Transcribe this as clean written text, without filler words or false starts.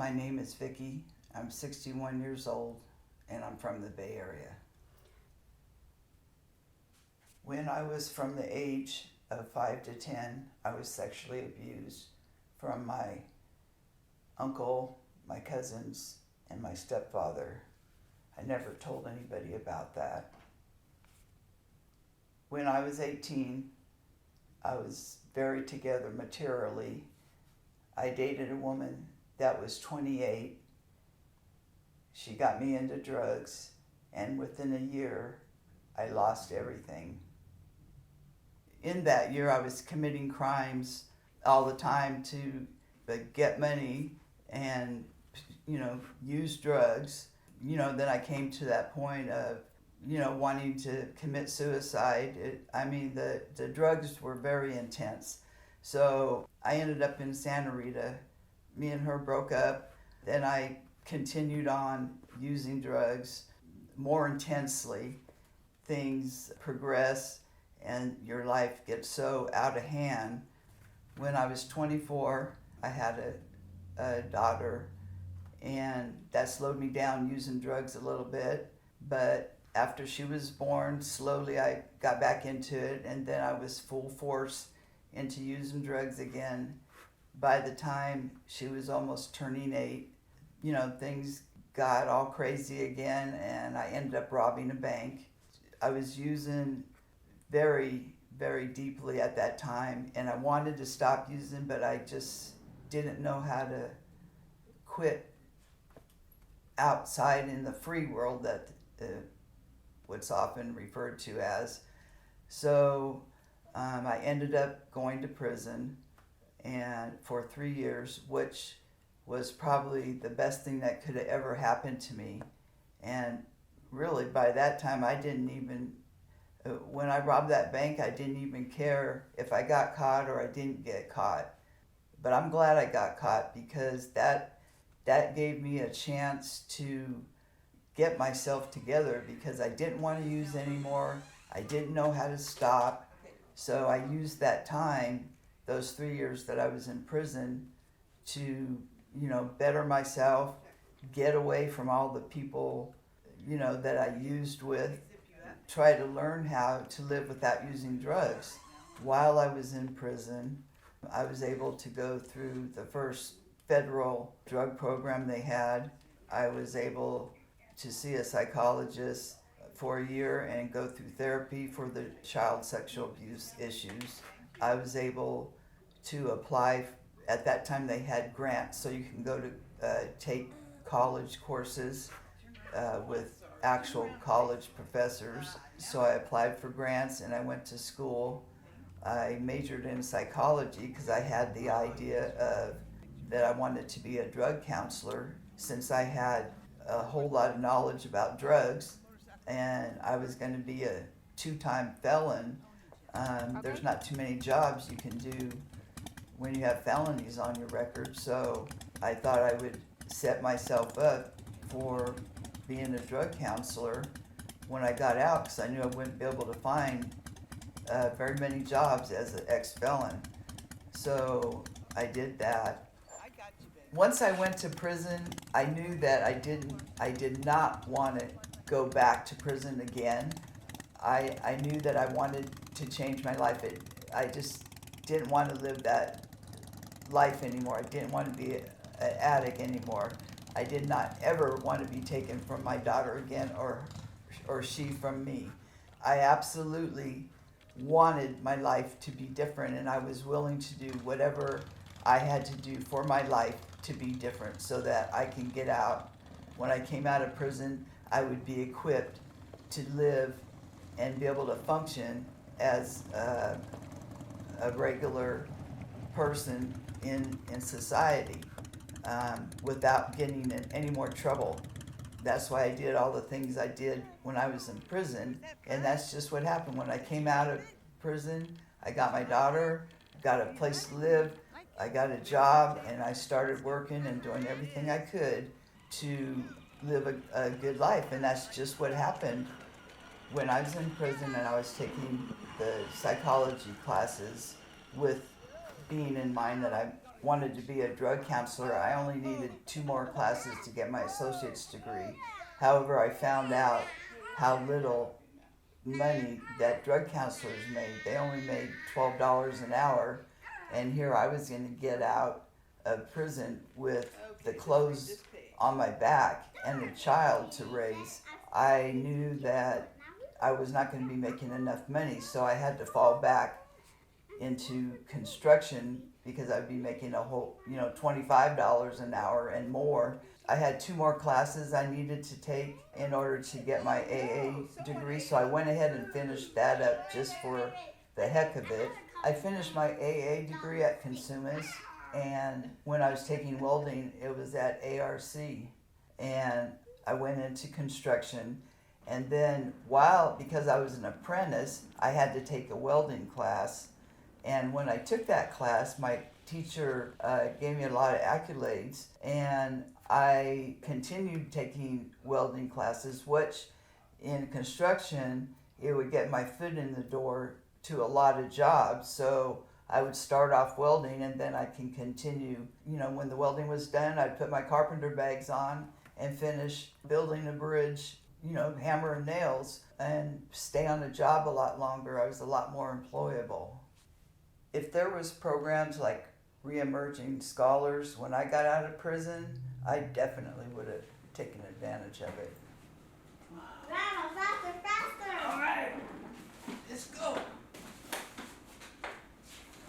My name is Vickie. I'm 61 years old and I'm from the Bay Area. When I was from the age of 5 to 10, I was sexually abused from my uncle, my cousins, and my stepfather. I never told anybody about that. When I was 18, I was very together materially. I dated a woman that was 28. She got me into drugs, and within a year, I lost everything. In that year, I was committing crimes all the time to get money and, use drugs. Then I came to that point of, wanting to commit suicide. The drugs were very intense. So I ended up in Santa Rita. Me and her broke up. Then I continued on using drugs more intensely. Things progress and your life gets so out of hand. When I was 24, I had a daughter, and that slowed me down using drugs a little bit. But after she was born, slowly I got back into it, and then I was full force into using drugs again. By the time she was almost turning 8, things got all crazy again, and I ended up robbing a bank. I was using very, very deeply at that time, and I wanted to stop using, but I just didn't know how to quit outside in the free world that what's often referred to as. So I ended up going to prison and for 3 years, which was probably the best thing that could have ever happened to me. And really, by that time, I didn't even, when I robbed that bank, I didn't even care if I got caught or I didn't get caught. But I'm glad I got caught, because that gave me a chance to get myself together, because I didn't want to use anymore. I didn't know how to stop. So I used that time, those 3 years that I was in prison, to, better myself, get away from all the people, that I used with, try to learn how to live without using drugs. While I was in prison, I was able to go through the first federal drug program they had. I was able to see a psychologist for a year and go through therapy for the child sexual abuse issues. I was able to apply. At that time they had grants, so you can go to take college courses with actual college professors. So I applied for grants and I went to school. I majored in psychology because I had the idea that I wanted to be a drug counselor, since I had a whole lot of knowledge about drugs, and I was going to be a 2-time felon. There's not too many jobs you can do when you have felonies on your record, so I thought I would set myself up for being a drug counselor when I got out, because I knew I wouldn't be able to find very many jobs as an ex-felon. So I did that. Once I went to prison, I knew that I did not want to go back to prison again. I knew that I wanted to change my life. I just didn't want to live that life anymore. I didn't want to be an addict anymore. I did not ever want to be taken from my daughter again, or she from me. I absolutely wanted my life to be different, and I was willing to do whatever I had to do for my life to be different, so that I can get out. When I came out of prison, I would be equipped to live and be able to function as a regular person in society without getting in any more trouble. That's why I did all the things I did when I was in prison, and that's just what happened. When I came out of prison, I got my daughter, got a place to live, I got a job, and I started working and doing everything I could to live a good life. And that's just what happened when I was in prison and I was taking the psychology classes, with being in mind that wanted to be a drug counselor, I only needed 2 more classes to get my associate's degree. However, I found out how little money that drug counselors made. They only made $12 an hour, and here I was going to get out of prison with the clothes on my back and a child to raise. I knew that I was not going to be making enough money, so I had to fall back into construction because I'd be making a whole, $25 an hour and more. I had 2 more classes I needed to take in order to get my AA degree, so I went ahead and finished that up just for the heck of it. I finished my AA degree at Consumers, and when I was taking welding, it was at ARC, and I went into construction. And then because I was an apprentice, I had to take a welding class. And when I took that class, my teacher gave me a lot of accolades, and I continued taking welding classes, which in construction, it would get my foot in the door to a lot of jobs. So I would start off welding, and then I can continue. When the welding was done, I'd put my carpenter bags on and finish building a bridge, hammer and nails, and stay on the job a lot longer. I was a lot more employable. If there was programs like re-emerging scholars when I got out of prison, I definitely would have taken advantage of it. Grandma, faster, faster! All right, let's go.